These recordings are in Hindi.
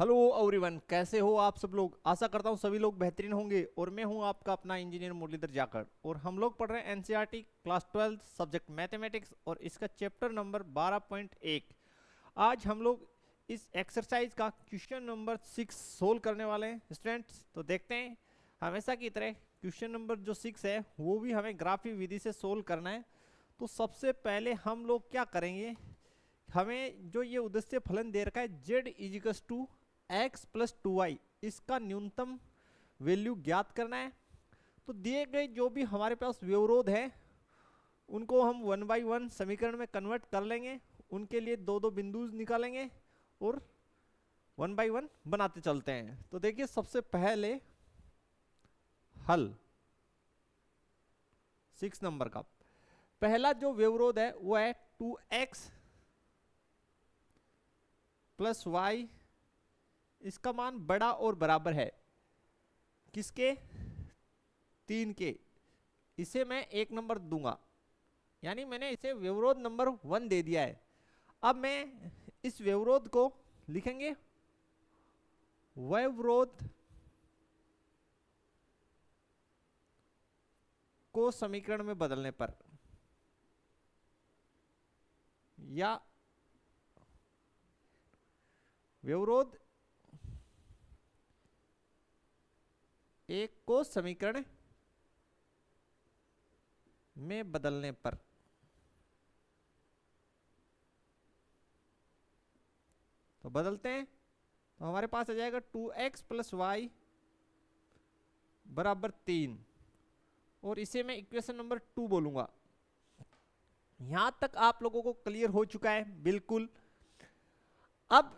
हेलो एवरीवन, कैसे हो आप सब लोग। आशा करता हूँ सभी लोग बेहतरीन होंगे। और मैं हूँ आपका अपना इंजीनियर मुरलीधर जाखड़ और हम लोग पढ़ रहे हैं एनसीईआरटी क्लास 12 सब्जेक्ट मैथमेटिक्स और इसका चैप्टर नंबर 12.1। आज हम लोग इस एक्सरसाइज का क्वेश्चन नंबर 6 सोल्व करने वाले हैं स्टूडेंट्स। तो देखते हैं, हमेशा की तरह क्वेश्चन नंबर जो 6 है वो भी हमें ग्राफी विधि से सोल्व करना है। तो सबसे पहले हम लोग क्या करेंगे, हमें जो ये उद्देश्य फलन दे रखा है z is equals to x plus 2y, इसका न्यूनतम वैल्यू ज्ञात करना है। तो दिए गए जो भी हमारे पास व्यवरोध है उनको हम 1 बाई 1 समीकरण में कन्वर्ट कर लेंगे, उनके लिए दो दो बिंदु निकालेंगे और 1 बाई 1 बनाते चलते हैं। तो देखिए सबसे पहले हल 6 नंबर का पहला जो व्यवरोध है वो है 2x प्लस वाई, इसका मान बड़ा और बराबर है किसके, 3 के। इसे मैं 1 नंबर दूंगा, यानी मैंने इसे व्यवरोध नंबर 1 दे दिया है। अब मैं इस व्यवरोध को लिखेंगे व्यवरोध को समीकरण में बदलने पर, या व्यवरोध 1 को समीकरण में बदलने पर। तो बदलते हैं तो हमारे पास आ जाएगा 2x प्लस वाई बराबर 3 और इसे मैं इक्वेशन नंबर 2 बोलूंगा। यहां तक आप लोगों को क्लियर हो चुका है बिल्कुल। अब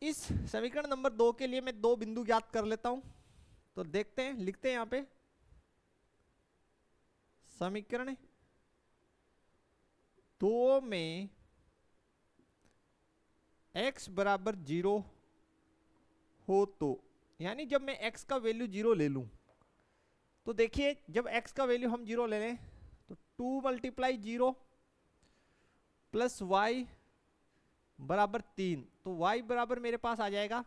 इस समीकरण नंबर 2 के लिए मैं दो बिंदु ज्ञात कर लेता हूं। तो देखते हैं, लिखते हैं यहां पे समीकरण 2 में x बराबर 0 हो तो, यानी जब मैं x का वैल्यू 0 ले लूं तो देखिए जब x का वैल्यू हम 0 ले लें तो 2 मल्टीप्लाई 0 प्लस वाई बराबर 3, तो y बराबर मेरे पास आ जाएगा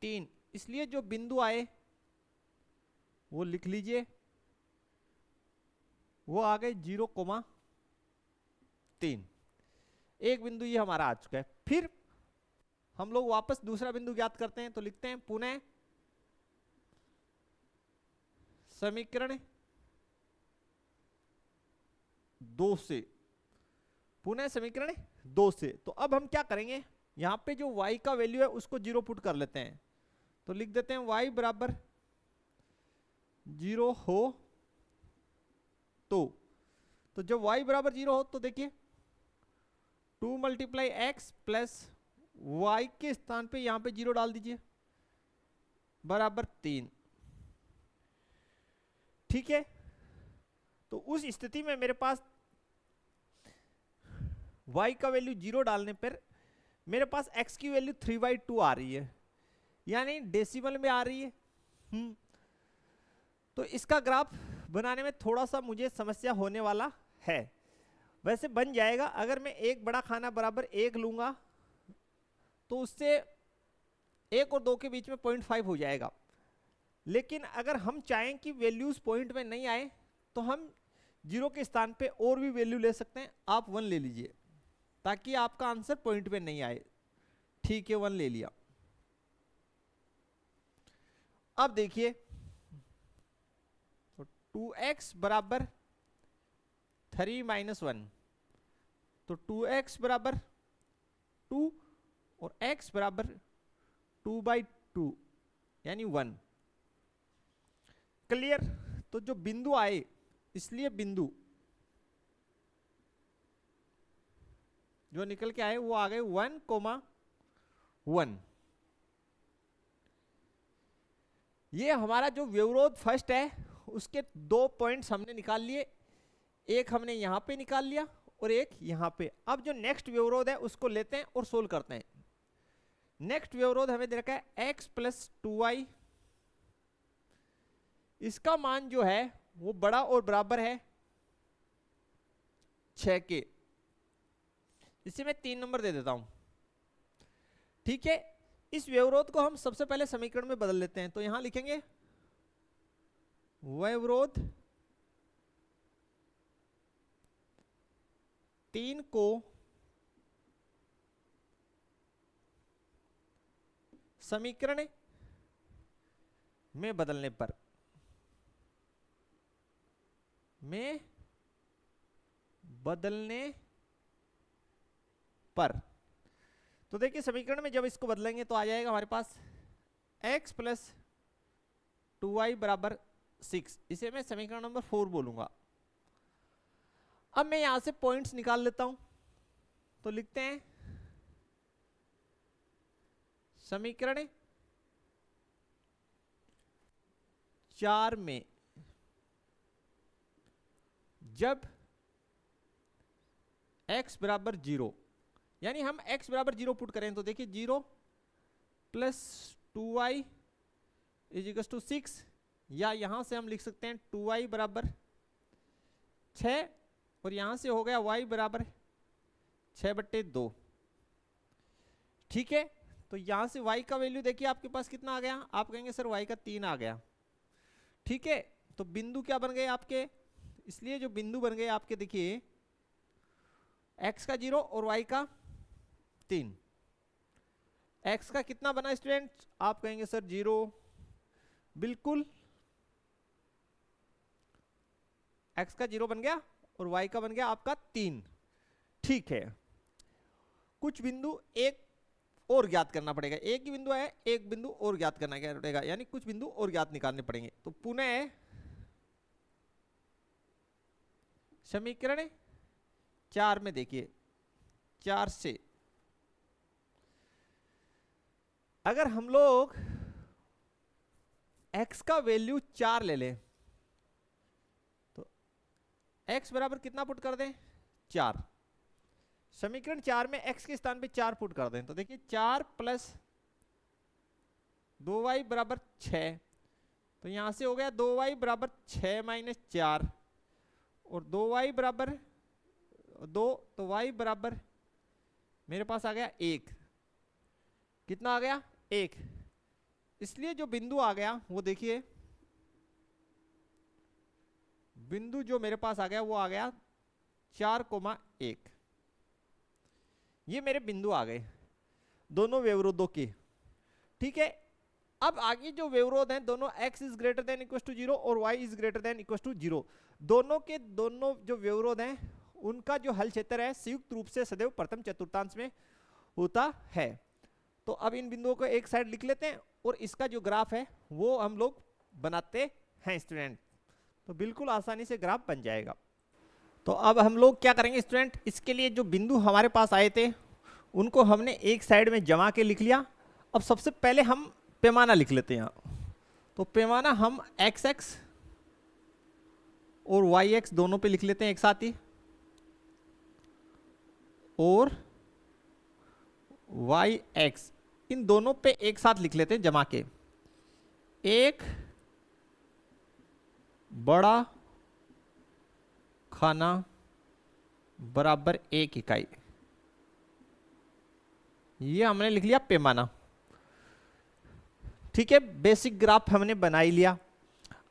3। इसलिए जो बिंदु आए वो लिख लीजिए, वो आ गए 0,3। एक बिंदु ये हमारा आ चुका है। फिर हम लोग वापस दूसरा बिंदु ज्ञात करते हैं। तो लिखते हैं पुनः समीकरण 2 से, पुनः समीकरण 2 से। तो अब हम क्या करेंगे, यहां पे जो y का वैल्यू है उसको 0 पुट कर लेते हैं। तो लिख देते हैं y बराबर 0 हो तो जब y बराबर 0 हो तो देखिए 2 मल्टीप्लाई एक्स प्लस वाई के स्थान पे यहां पे 0 डाल दीजिए बराबर 3। ठीक है, तो उस स्थिति में मेरे पास y का वैल्यू 0 डालने पर मेरे पास x की वैल्यू 3/2 आ रही है, यानी डेसिमल में आ रही है। तो इसका ग्राफ बनाने में थोड़ा सा मुझे समस्या होने वाला है। वैसे बन जाएगा अगर मैं एक बड़ा खाना बराबर 1 लूंगा तो उससे 1 और 2 के बीच में 0.5 हो जाएगा। लेकिन अगर हम चाहें कि वैल्यूज पॉइंट में नहीं आए तो हम 0 के स्थान पे और भी वैल्यू ले सकते हैं। आप 1 ले लीजिए ताकि आपका आंसर पॉइंट पे नहीं आए। ठीक है, 1 ले लिया। अब देखिए तो 2x बराबर 3 माइनस 1, तो 2x बराबर 2 और x बराबर 2/2 यानी 1। क्लियर। तो जो बिंदु आए, इसलिए बिंदु जो निकल के आए वो आ गए 1,1। ये हमारा जो व्यवरोध फर्स्ट है उसके 2 पॉइंट्स हमने निकाल लिए, एक हमने यहां पे निकाल लिया और एक यहां पे। अब जो नेक्स्ट व्यवरोध है उसको लेते हैं और सोल्व करते हैं। नेक्स्ट व्यवरोध हमें दे रखा है x प्लस 2y, इसका मान जो है वो बड़ा और बराबर है 6 के। इसे मैं 3 नंबर दे देता हूं। ठीक है, इस व्यवरोध को हम सबसे पहले समीकरण में बदल लेते हैं। तो यहां लिखेंगे व्यवरोध 3 को समीकरण में बदलने पर तो देखिए समीकरण में जब इसको बदलेंगे तो आ जाएगा हमारे पास x प्लस 2y बराबर 6। इसे मैं समीकरण नंबर 4 बोलूंगा। अब मैं यहां से पॉइंट्स निकाल लेता हूं। तो लिखते हैं समीकरण 4 में जब x बराबर 0, यानी हम x बराबर 0 पुट करें तो देखिए 0 plus 2y is equal to 6, या यहां से हम लिख सकते हैं 2y बराबर 6 और यहां से हो गया y बराबर 6/2। ठीक है, तो यहां से y का वैल्यू देखिए आपके पास कितना आ गया, आप कहेंगे सर y का 3 आ गया। ठीक है, तो बिंदु क्या बन गए आपके, इसलिए जो बिंदु बन गए आपके देखिए x का 0 और y का 3। x का कितना बना स्टूडेंट, आप कहेंगे सर 0, बिल्कुल x का 0 बन गया और y का बन गया आपका 3। ठीक है, कुछ बिंदु एक और ज्ञात करना पड़ेगा, एक ही बिंदु है, एक बिंदु और ज्ञात करना पड़ेगा, यानी कुछ बिंदु और ज्ञात निकालने पड़ेंगे। तो पुनः समीकरण 4 में देखिए 4 से अगर हम लोग x का वैल्यू 4 ले लें तो x बराबर कितना पुट कर दें, 4। समीकरण 4 में x के स्थान पे 4 पुट कर दें तो देखिए 4 प्लस 2y बराबर 6, तो यहां से हो गया 2y बराबर 6 माइनस 4 और 2y बराबर 2, तो y बराबर मेरे पास आ गया 1। कितना आ गया, 1। इसलिए जो बिंदु आ गया वो देखिए, बिंदु जो मेरे पास आ गया वो आ गया 4,1। ये मेरे बिंदु आ गए दोनों व्यवरोधों के। ठीक है, अब आगे जो व्यवरोध हैं दोनों x is greater than equal to 0 और y is greater than equal to 0, दोनों के दोनों जो व्यवरोध हैं उनका जो हल क्षेत्र है संयुक्त रूप से सदैव प्रथम चतुर्थांश में होता है। तो अब इन बिंदुओं को एक साइड लिख लेते हैं और इसका जो ग्राफ है वो हम लोग बनाते हैं स्टूडेंट, तो बिल्कुल आसानी से ग्राफ बन जाएगा। तो अब हम लोग क्या करेंगे स्टूडेंट, इसके लिए जो बिंदु हमारे पास आए थे उनको हमने एक साइड में जमा के लिख लिया। अब सबसे पहले हम पैमाना लिख लेते हैं यहाँ। तो पैमाना हम x और y दोनों पे लिख लेते हैं एक साथ ही, और y इन दोनों पे एक साथ लिख लेते हैं जमा के। एक बड़ा खाना बराबर 1 इकाई, ये हमने लिख लिया पैमाना। ठीक है, बेसिक ग्राफ हमने बना ही लिया।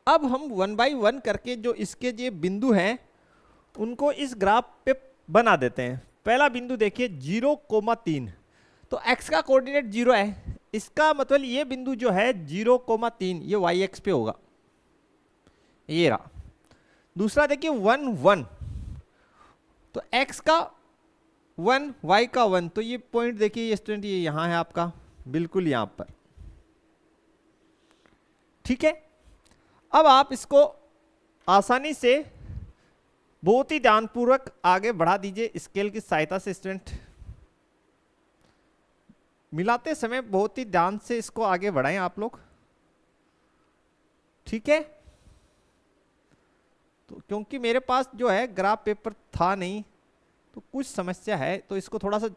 अब हम 1 बाई 1 करके जो इसके जो बिंदु हैं उनको इस ग्राफ पे बना देते हैं। पहला बिंदु देखिए 0,3, तो x का कोऑर्डिनेट 0 है, इसका मतलब ये बिंदु जो है 0,3 ये y पे होगा, ये रहा। दूसरा देखिए 1, 1, तो x का 1 y का 1, तो ये पॉइंट देखिए ये स्टूडेंट ये यहां है आपका, बिल्कुल यहां पर। ठीक है, अब आप इसको आसानी से बहुत ही ध्यानपूर्वक आगे बढ़ा दीजिए स्केल की सहायता से स्टूडेंट। मिलाते समय बहुत ही ध्यान से इसको आगे बढ़ाएं आप लोग। ठीक है, तो क्योंकि मेरे पास जो है ग्राफ पेपर था नहीं तो कुछ समस्या है, तो इसको थोड़ा सा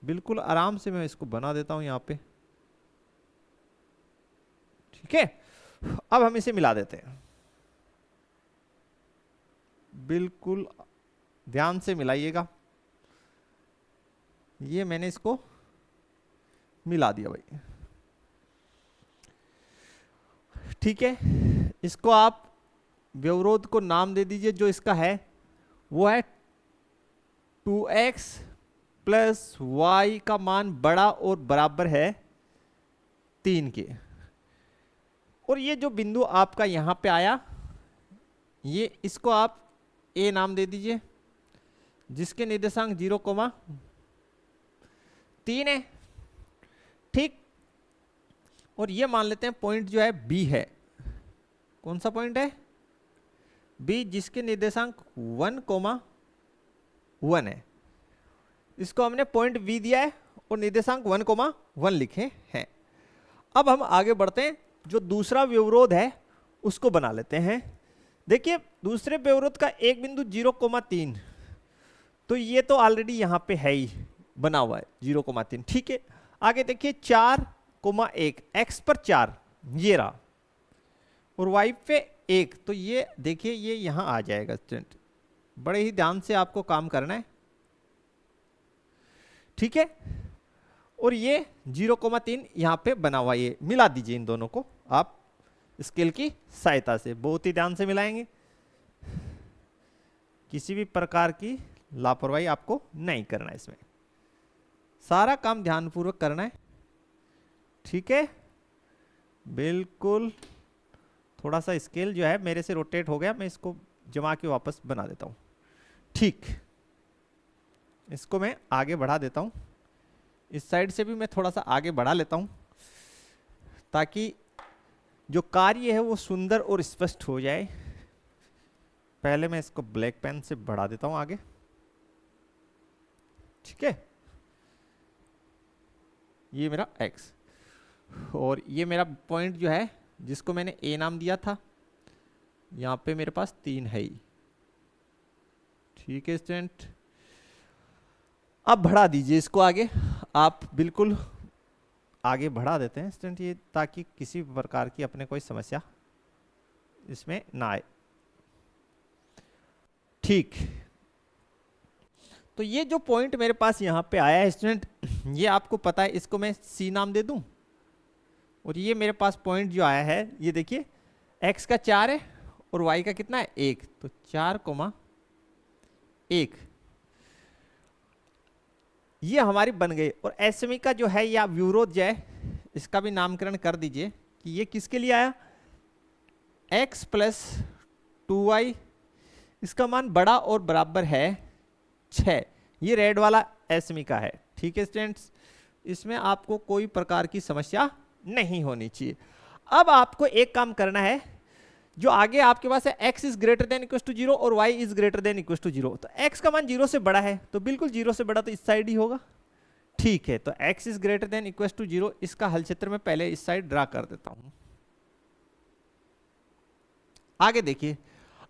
बिल्कुल आराम से मैं इसको बना देता हूं यहां पे। ठीक है, अब हम इसे मिला देते हैं, बिल्कुल ध्यान से मिलाइएगा। ये मैंने इसको मिला दिया भाई। ठीक है, इसको आप व्यवरोध को नाम दे दीजिए। जो इसका है वो है 2x प्लस वाई का मान बड़ा और बराबर है 3 के। और ये जो बिंदु आपका यहां पे आया, ये इसको आप a नाम दे दीजिए, जिसके निर्देशांक 0,3 है। ठीक, और ये मान लेते हैं पॉइंट जो है b है। कौन सा पॉइंट है? b, जिसके निर्देशांक 1,1 है। इसको हमने पॉइंट b दिया है और निर्देशांक 1,1 लिखे हैं। अब हम आगे बढ़ते हैं, जो दूसरा व्यवरोध है उसको बना लेते हैं। देखिए, दूसरे व्यवरोध का एक बिंदु 0,3, तो ये तो ऑलरेडी यहां पे है ही, बना हुआ है 0,3। ठीक है, आगे देखिए 4,1, x पर 4 ये रहा, और y पे 1, तो ये देखिए ये यहां आ जाएगा स्टूडेंट। बड़े ही ध्यान से आपको काम करना है। ठीक है, और ये 0,3 यहां पे बना हुआ, ये मिला दीजिए इन दोनों को आप स्केल की सहायता से। बहुत ही ध्यान से मिलाएंगे, किसी भी प्रकार की लापरवाही आपको नहीं करना है, इसमें सारा काम ध्यानपूर्वक करना है। ठीक है, बिल्कुल। थोड़ा सा स्केल जो है मेरे से रोटेट हो गया, मैं इसको जमा के वापस बना देता हूं। ठीक, इसको मैं आगे बढ़ा देता हूं, इस साइड से भी मैं थोड़ा सा आगे बढ़ा लेता हूं, ताकि जो कार्य है वो सुंदर और स्पष्ट हो जाए। पहले मैं इसको ब्लैक पेन से बढ़ा देता हूं आगे। ठीक है, ये मेरा x, और ये मेरा पॉइंट जो है जिसको मैंने a नाम दिया था, यहां पे मेरे पास 3 है ही। ठीक है स्टूडेंट, अब बढ़ा दीजिए इसको आगे। आप बिल्कुल आगे बढ़ा देते हैं स्टूडेंट, ये ताकि किसी प्रकार की अपने कोई समस्या इसमें ना आए। ठीक, तो ये जो पॉइंट मेरे पास यहां पे आया है स्टूडेंट, ये आपको पता है, इसको मैं c नाम दे दूं। और ये मेरे पास पॉइंट जो आया है, ये देखिए x का 4 है और y का कितना है 1, तो 4,1 ये हमारी बन गई। और एसएमई का जो है या व्यवरोध जो है, इसका भी नामकरण कर दीजिए कि ये किसके लिए आया, x प्लस 2y, इसका मान बड़ा और बराबर है 6। ये रेड वाला एसएमई का है। ठीक है स्टूडेंट्स, इसमें आपको कोई प्रकार की समस्या नहीं होनी चाहिए। अब आपको एक काम करना है, जो आगे आपके पास है x is greater than equal to 0 और y is greater than equal to 0, तो x का मान 0 से बड़ा है, तो बिल्कुल 0 से बड़ा तो इस साइड ही होगा। ठीक है, तो x is greater than equal to 0, इसका हल क्षेत्र में पहले इस साइड ड्रा कर देता हूं। आगे देखिए,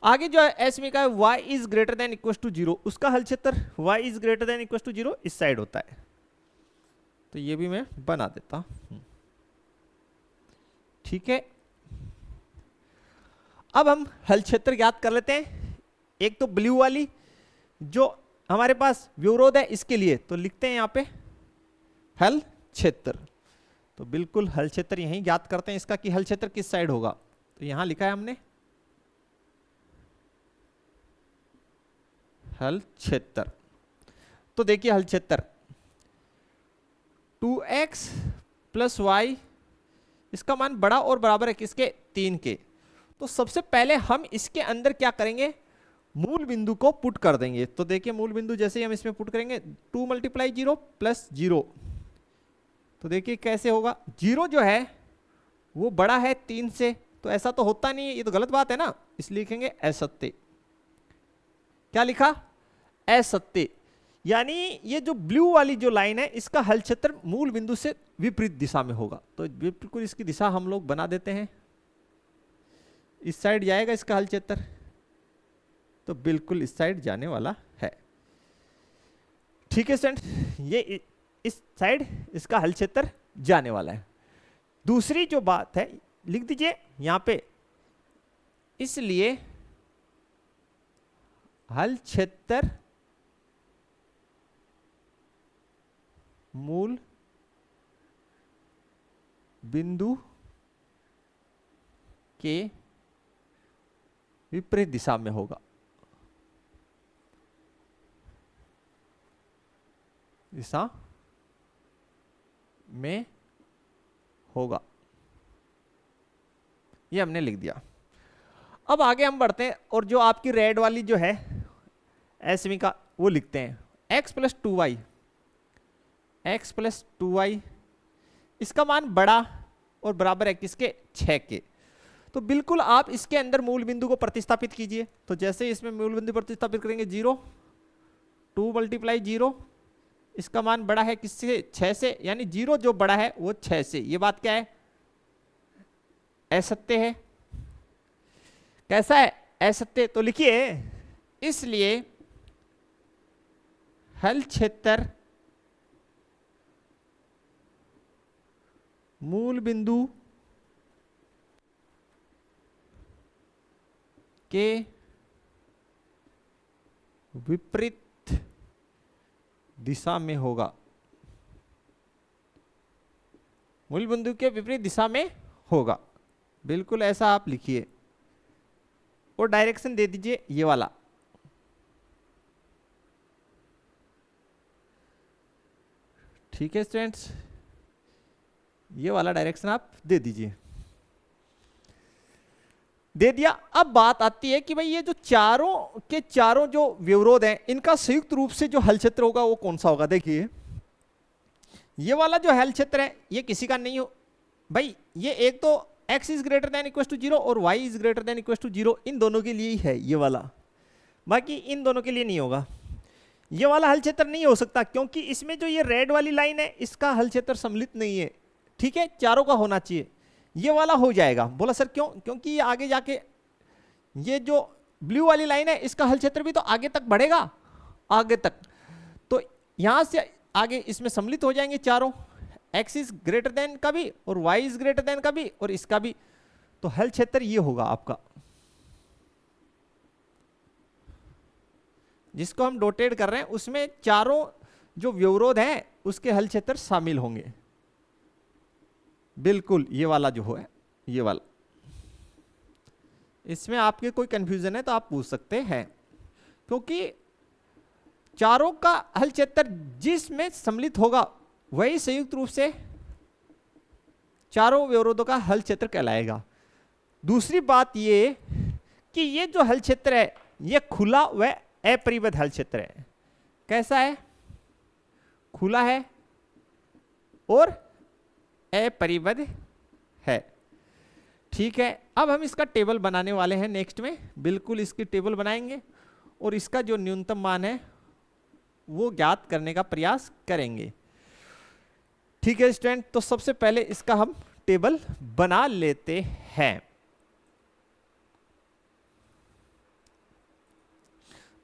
आगे जो है एस में का है y is greater than equal to 0, उसका हल क्षेत्र y is greater than equal to 0 इस साइड होता है, तो ये भी मैं बना देता हूं। ठीक है, अब हम हल क्षेत्र ज्ञात कर लेते हैं। एक तो ब्लू वाली जो हमारे पास व्यवरोध है इसके लिए, तो लिखते हैं यहां पे हल क्षेत्र। तो बिल्कुल हल क्षेत्र यहीं ज्ञात करते हैं इसका कि हल क्षेत्र किस साइड होगा, तो यहां लिखा है हमने हल क्षेत्र। तो देखिए हल क्षेत्र 2x प्लस वाई, इसका मान बड़ा और बराबर है किसके, 3 के। तो सबसे पहले हम इसके अंदर क्या करेंगे, मूल बिंदु को पुट कर देंगे। तो देखिए मूल बिंदु जैसे ही हम इसमें पुट करेंगे 2 मल्टीप्लाई 0 प्लस 0, तो देखिए कैसे होगा, 0 जो है वो बड़ा है 3 से, तो ऐसा तो होता नहीं है, ये तो गलत बात है ना, इसलिए लिखेंगे असत्य। क्या लिखा, असत्य। यानी ये जो ब्लू वाली जो लाइन है इसका हल क्षेत्र मूल बिंदु से विपरीत दिशा में होगा। तो बिल्कुल इसकी दिशा हम लोग बना देते हैं, इस साइड जाएगा इसका हल क्षेत्र, तो बिल्कुल इस साइड जाने वाला है। ठीक है स्टूडेंट, ये इस साइड इसका हल क्षेत्र जाने वाला है। दूसरी जो बात है लिख दीजिए यहां पे, इसलिए हल क्षेत्र मूल बिंदु के विपरीत दिशा में होगा। दिशा में होगा, ये हमने लिख दिया। अब आगे हम बढ़ते हैं और जो आपकी रेड वाली जो है एसमी का वो लिखते हैं x plus 2y, x plus 2y इसका मान बड़ा और बराबर है किसके, 6 के। तो बिल्कुल आप इसके अंदर मूल बिंदु को प्रतिस्थापित कीजिए। तो जैसे इसमें मूल बिंदु प्रतिस्थापित करेंगे 0, 2 मल्टीप्लाई 0, इसका मान बड़ा है किससे, 6 से, यानी 0 जो बड़ा है वो 6 से। ये बात क्या है, असत्य है। कैसा है, असत्य। तो लिखिए इसलिए हल क्षेत्र मूल बिंदु के विपरीत दिशा में होगा। मूल बिंदु के विपरीत दिशा में होगा, बिल्कुल ऐसा आप लिखिए और डायरेक्शन दे दीजिए ये वाला। ठीक है स्टूडेंट्स, ये वाला डायरेक्शन आप दे दीजिए। दे दिया। अब बात आती है कि भाई ये जो चारों के चारों जो विवरोध हैं इनका संयुक्त रूप से जो हल क्षेत्र होगा वो कौन सा होगा। देखिए ये वाला जो हल क्षेत्र है ये किसी का नहीं हो भाई, ये एक तो x is greater than equal to 0 और y is greater than equal to 0, इन दोनों के लिए ही है ये वाला, बाकी इन दोनों के लिए नहीं होगा। ये वाला हल क्षेत्र नहीं हो सकता क्योंकि इसमें जो ये रेड वाली लाइन है इसका हल क्षेत्र सम्मिलित नहीं है। ठीक है, चारों का होना चाहिए। ये वाला हो जाएगा। बोला सर क्यों, क्योंकि ये आगे जाके ये जो ब्लू वाली लाइन है इसका हल क्षेत्र भी तो आगे तक बढ़ेगा, आगे तक, तो यहां से आगे इसमें सम्मिलित हो जाएंगे चारों, x इज ग्रेटर देन का भी और y इज ग्रेटर देन का भी और इसका भी। तो हल क्षेत्र ये होगा आपका, जिसको हम डोटेड कर रहे हैं उसमें चारों जो विवरोध हैं उसके हल क्षेत्र शामिल होंगे। बिल्कुल ये वाला जो है, ये वाला। इसमें आपके कोई कंफ्यूजन है तो आप पूछ सकते हैं, क्योंकि चारों का हल क्षेत्र जिसमें सम्मिलित होगा वही संयुक्त रूप से चारों विवरोधों का हल क्षेत्र कहलाएगा। दूसरी बात ये कि ये जो हल क्षेत्र है ये खुला व अपरिबद्ध हल क्षेत्र है। कैसा है, खुला है और अपरिबद्ध है। ठीक है, अब हम इसका टेबल बनाने वाले हैं नेक्स्ट में, बिल्कुल इसकी टेबल बनाएंगे और इसका जो न्यूनतम मान है वो ज्ञात करने का प्रयास करेंगे। ठीक है स्टूडेंट, तो सबसे पहले इसका हम टेबल बना लेते हैं।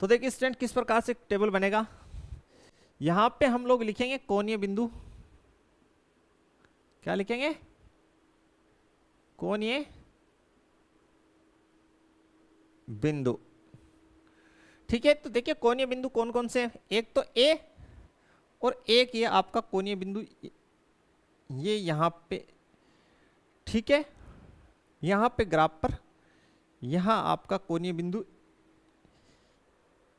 तो देखिए स्टूडेंट किस प्रकार से टेबल बनेगा। यहां पे हम लोग लिखेंगे कोणीय बिंदु, क्या लिखेंगे, कोणीय बिंदु। ठीक है, तो देखिए कोणीय बिंदु कौन कौन से हैं, एक तो A और एक ये आपका कोणीय बिंदु ये यहां पे। ठीक है, यहां पे ग्राफ पर यहां आपका कोणीय बिंदु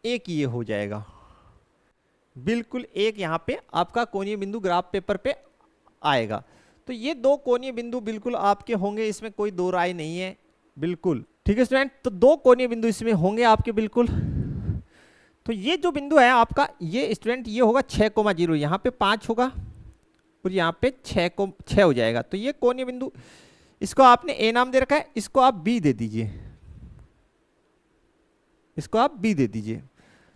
एक ये हो जाएगा, बिल्कुल एक यहां पे आपका कोणीय बिंदु ग्राफ पेपर पे आएगा। तो ये दो कोणीय बिंदु बिल्कुल आपके होंगे, इसमें कोई दो राय नहीं है, बिल्कुल। ठीक है स्टूडेंट, तो दो कोणीय बिंदु इसमें होंगे आपके, बिल्कुल। तो ये जो बिंदु है आपका, ये स्टूडेंट ये होगा 6,0, यहाँ पे 5 होगा और यहाँ पे 6 हो जाएगा। तो ये कोणीय बिंदु, इसको आपने A नाम दे रखा है, इसको आप B दे दीजिए, इसको आप B दे दीजिए।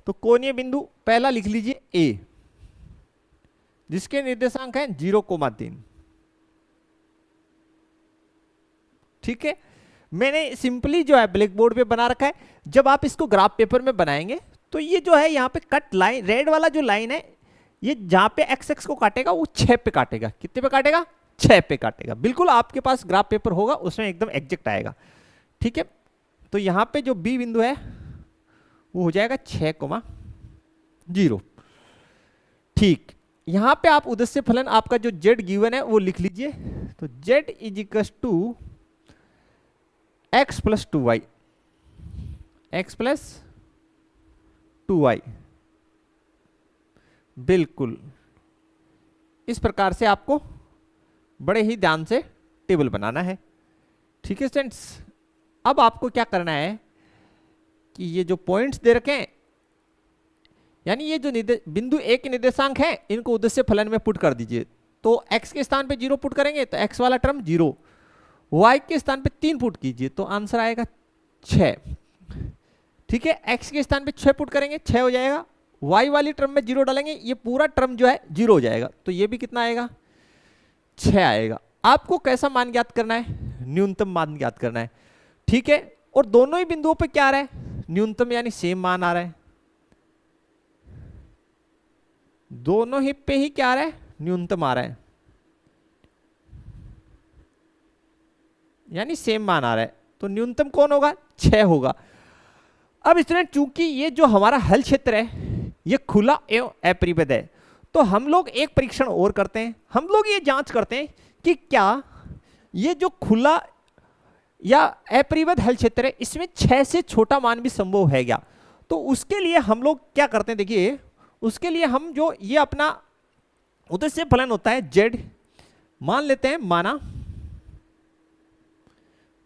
तो कोणीय बिंदु पहला लिख लीजिए A, जिसके निर्देशांक हैं 0,3। ठीक है, मैंने सिंपली जो है ब्लैक बोर्ड पे बना रखा है। जब आप इसको ग्राफ पेपर में बनाएंगे तो ये जो है यहाँ पे कट लाइन, रेड वाला जो लाइन है ये जहां पे एक्स एक्स को काटेगा वो 6 पे काटेगा। कितने पे काटेगा, 6 पे काटेगा। बिल्कुल आपके पास ग्राफ पेपर होगा उसमें एकदम एग्जैक्ट आएगा। ठीक है, तो यहाँ पे जो बी बिंदु है वो हो जाएगा 6,0। ठीक, यहाँ पे आप उद्देश्य फलन आपका जो जेड गिवन है वो लिख लीजिए तो z is equal to x plus 2y, x plus 2y। बिल्कुल इस प्रकार से आपको बड़े ही ध्यान से टेबल बनाना है। ठीक है स्टूडेंट्स, अब आपको क्या करना है कि ये जो पॉइंट्स दे रखे हैं, यानी ये जो बिंदु ए के निर्देशांक हैं, इनको उद्देश्य फलन में पुट कर दीजिए। तो x के स्थान पे 0 पुट करेंगे तो x वाला टर्म 0, y के स्थान पे 3 पुट कीजिए तो आंसर आएगा 6। ठीक है, x के स्थान पे 6 पुट करेंगे 6 हो जाएगा, y वाली टर्म में 0 डालेंगे, ये पूरा टर्म जो है 0 हो जाएगा, तो ये भी कितना आएगा 6 आएगा। आपको कैसा मान ज्ञात करना है, न्यूनतम मान ज्ञात करना है। ठीक है, और दोनों ही बिंदुओं पे क्या आ रहा है, न्यूनतम यानी सेम मान आ रहा है, दोनों ही पे ही क्या आ रहा है, न्यूनतम आ रहा है, यानी सेम मान आ रहा है, तो न्यूनतम कौन होगा, 6 होगा। अब स्टूडेंट चूंकि ये जो हमारा हल क्षेत्र है ये खुला एवं अपरिबद्ध है, तो हम लोग एक परीक्षण और करते हैं, हम लोग ये जांच करते हैं कि क्या ये जो खुला या अपरिबद्ध हल क्षेत्र है इसमें 6 से छोटा मान भी संभव है क्या। तो उसके लिए हम लोग क्या करते हैं, देखिए उसके लिए हम जो ये अपना उद्देश्य फलन होता है z मान लेते हैं, माना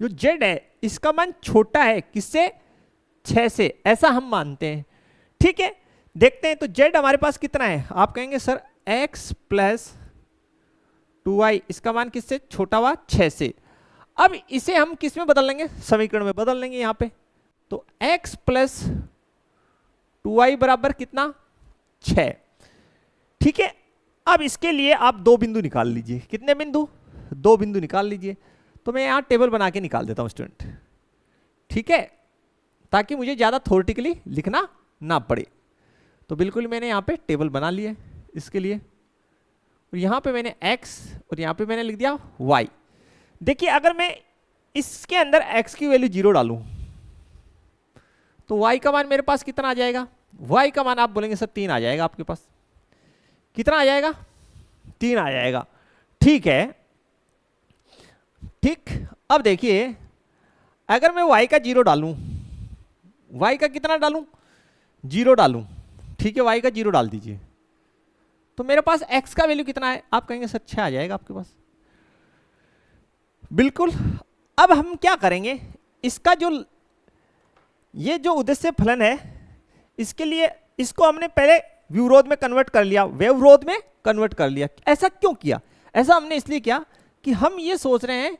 जो z है इसका मान छोटा है किससे, 6 से, ऐसा हम मानते हैं। ठीक है, देखते हैं तो z हमारे पास कितना है, आप कहेंगे सर x प्लस 2y, इसका मान किससे छोटा हुआ, 6 से। अब इसे हम किस में बदल लेंगे, समीकरण में बदल लेंगे यहाँ पे, तो x प्लस 2y बराबर कितना, 6। ठीक है, अब इसके लिए आप 2 बिंदु निकाल लीजिए, कितने बिंदु, 2 बिंदु निकाल लीजिए। तो मैं यहाँ टेबल बना के निकाल देता हूँ स्टूडेंट, ठीक है, ताकि मुझे ज़्यादा थ्योरेटिकली लिखना ना पड़े। तो बिल्कुल मैंने यहाँ पे टेबल बना लिया इसके लिए, और यहाँ पे मैंने x और यहाँ पे मैंने लिख दिया y। देखिए अगर मैं इसके अंदर x की वैल्यू 0 डालूं तो y का मान मेरे पास कितना आ जाएगा, y का मान आप बोलेंगे सर 3 आ जाएगा, आपके पास कितना आ जाएगा, 3 आ जाएगा। ठीक है, ठीक, अब देखिए अगर मैं y का 0 डालूं, y का कितना डालूं, 0 डालूं, ठीक है, y का 0 डाल दीजिए, तो मेरे पास x का वैल्यू कितना है, आप कहेंगे सर 6 आ जाएगा आपके पास। बिल्कुल, अब हम क्या करेंगे, इसका जो ये जो उद्देश्य फलन है इसके लिए इसको हमने पहले विरोध में कन्वर्ट कर लिया, व्यवरोध में कन्वर्ट कर लिया। ऐसा क्यों किया, ऐसा हमने इसलिए किया कि हम ये सोच रहे हैं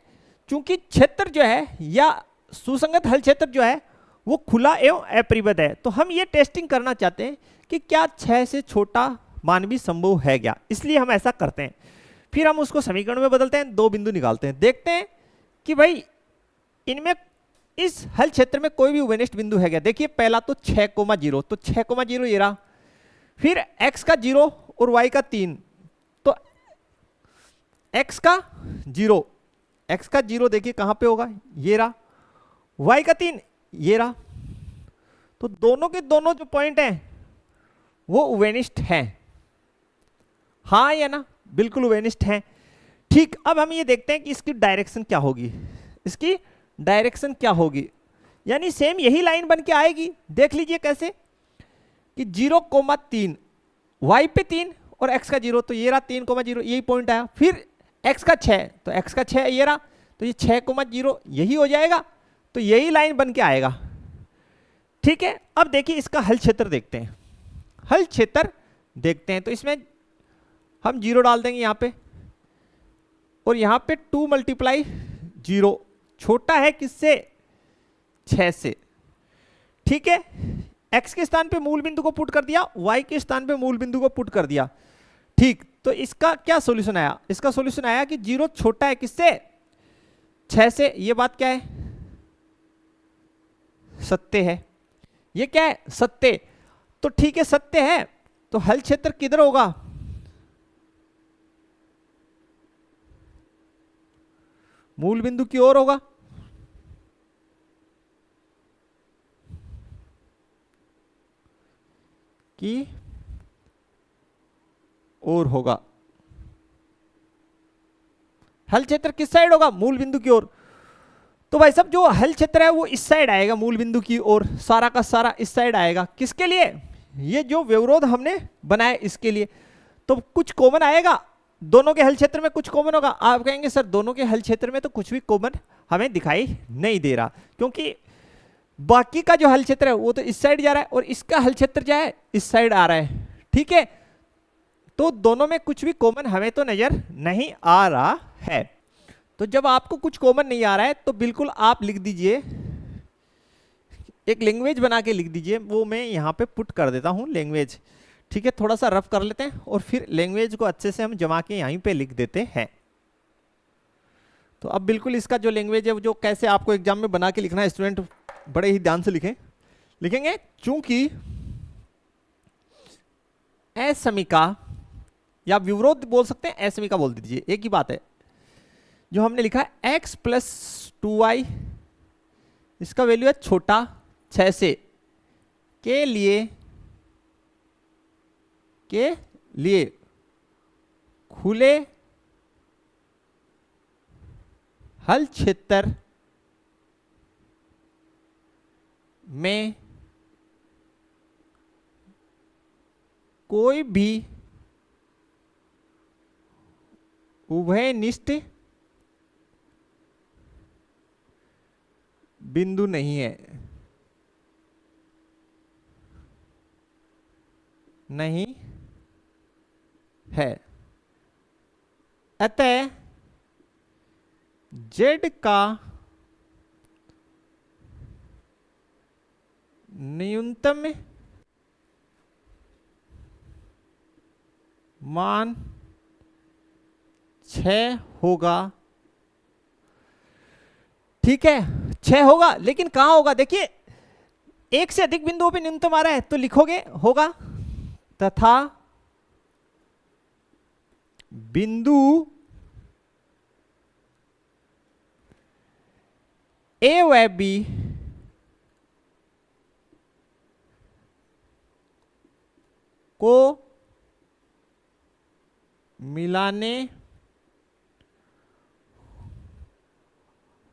चूंकि क्षेत्र जो है या सुसंगत हल क्षेत्र जो है वो खुला एवं अपरिबद्ध है, तो हम ये टेस्टिंग करना चाहते हैं कि क्या 6 से छोटा मान भी संभव है क्या, इसलिए हम ऐसा करते हैं। फिर हम उसको समीकरण में बदलते हैं, 2 बिंदु निकालते हैं, देखते हैं कि भाई इनमें इस हल क्षेत्र में कोई भी उभयनिष्ठ बिंदु है क्या। देखिए पहला तो 6,0, तो 6,0 ये रहा, फिर x का 0 और y का 3, तो x का 0 देखिए कहां पे होगा, ये रहा, y का 3 ये रहा, तो दोनों के दोनों जो पॉइंट हैं वो उभयनिष्ठ हैं, हाँ या ना, बिल्कुल उभयनिष्ठ हैं। ठीक, अब हम ये देखते हैं कि इसकी डायरेक्शन क्या होगी, इसकी डायरेक्शन क्या होगी, यानी सेम यही लाइन बन के आएगी। देख लीजिए कैसे कि 0,3, y पे 3 और x का 0, तो ये रहा 3,0, यही पॉइंट आया, फिर x का 6, तो x का 6 ये रहा, तो ये 6,0 यही हो जाएगा, तो यही लाइन बन के आएगा। ठीक है, अब देखिए इसका हल क्षेत्र देखते हैं, हल क्षेत्र देखते हैं, तो इसमें हम 0 डाल देंगे यहाँ पे, और यहाँ पे 2 × 0 छोटा है किससे, 6 से। ठीक है, x के स्थान पे मूल बिंदु को पुट कर दिया, y के स्थान पे मूल बिंदु को पुट कर दिया। ठीक, तो इसका क्या सॉल्यूशन आया, इसका सॉल्यूशन आया कि 0 छोटा है किससे, 6 से। ये बात क्या है, सत्य है, ये क्या है, सत्य। तो ठीक है, सत्य है, तो हल क्षेत्र किधर होगा, मूल बिंदु की ओर होगा। की ओर होगा, हल क्षेत्र किस साइड होगा, मूल बिंदु की ओर। तो भाई साहब जो हल क्षेत्र है वो इस साइड आएगा, मूल बिंदु की ओर, सारा का सारा इस साइड आएगा। किसके लिए, ये जो व्यवरोध हमने बनाया इसके लिए। तो कुछ कॉमन आएगा, दोनों के हल क्षेत्र में कुछ कॉमन होगा। आप कहेंगे सर दोनों के हल क्षेत्र में तो कुछ भी कॉमन हमें दिखाई नहीं दे रहा, क्योंकि बाकी का जो हल क्षेत्र है वो तो इस साइड जा रहा है और इसका हल क्षेत्र जो है इस साइड आ रहा है, ठीक है। तो दोनों में कुछ भी कॉमन हमें तो नजर नहीं आ रहा है। तो जब आपको कुछ कॉमन नहीं आ रहा है तो बिल्कुल आप लिख दीजिए, एक लैंग्वेज बना के लिख दीजिए, वो मैं यहाँ पे पुट कर देता हूँ लैंग्वेज, ठीक है। थोड़ा सा रफ कर लेते हैं और फिर लैंग्वेज को अच्छे से हम जमा के यहीं पे लिख देते हैं। तो अब बिल्कुल इसका जो लैंग्वेज है जो कैसे आपको एग्जाम में बना के लिखना है, स्टूडेंट बड़े ही ध्यान से लिखेंगे। चूंकि असमीका या विवरोध बोल सकते हैं, असमीका बोल दीजिए, एक ही बात है। जो हमने लिखा है x प्लस 2y, इसका वैल्यू है छोटा 6 से, के लिए खुले हल क्षेत्र में कोई भी उभयनिष्ठ बिंदु नहीं है, अतः z का न्यूनतम मान 6 होगा, ठीक है 6 होगा। लेकिन कहां होगा, देखिए एक से अधिक बिंदुओं पे न्यूनतम आ रहा है तो लिखोगे होगा तथा बिंदु ए व बी को मिलाने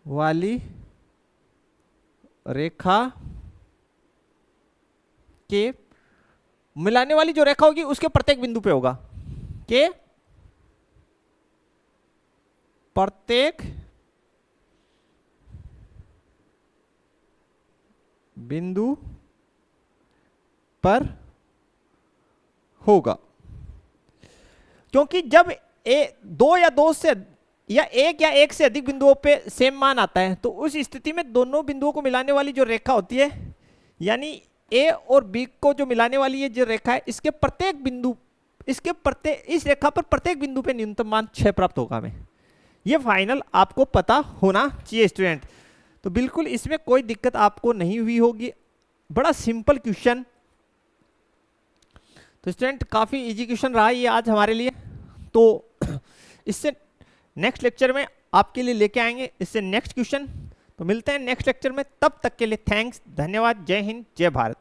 वाली रेखा के, मिलाने वाली जो रेखा होगी उसके प्रत्येक बिंदु पे होगा, के प्रत्येक बिंदु पर होगा। क्योंकि जब दो या दो से या एक से अधिक बिंदुओं पे सेम मान आता है तो उस स्थिति में दोनों बिंदुओं को मिलाने वाली जो रेखा होती है, यानी ए और बी को जो मिलाने वाली ये जो रेखा है, इसके प्रत्येक बिंदु, इस रेखा पर प्रत्येक बिंदु पे न्यूनतम मान 6 प्राप्त होगा हमें। ये फाइनल आपको पता होना चाहिए स्टूडेंट। तो बिल्कुल इसमें कोई दिक्कत आपको नहीं हुई होगी, बड़ा सिंपल क्वेश्चन। तो स्टूडेंट काफी इजी क्वेश्चन रहा ये आज हमारे लिए। तो इससे नेक्स्ट लेक्चर में आपके लिए लेके आएंगे इससे नेक्स्ट क्वेश्चन। तो मिलते हैं नेक्स्ट लेक्चर में, तब तक के लिए थैंक्स, धन्यवाद, जय हिंद, जय भारत।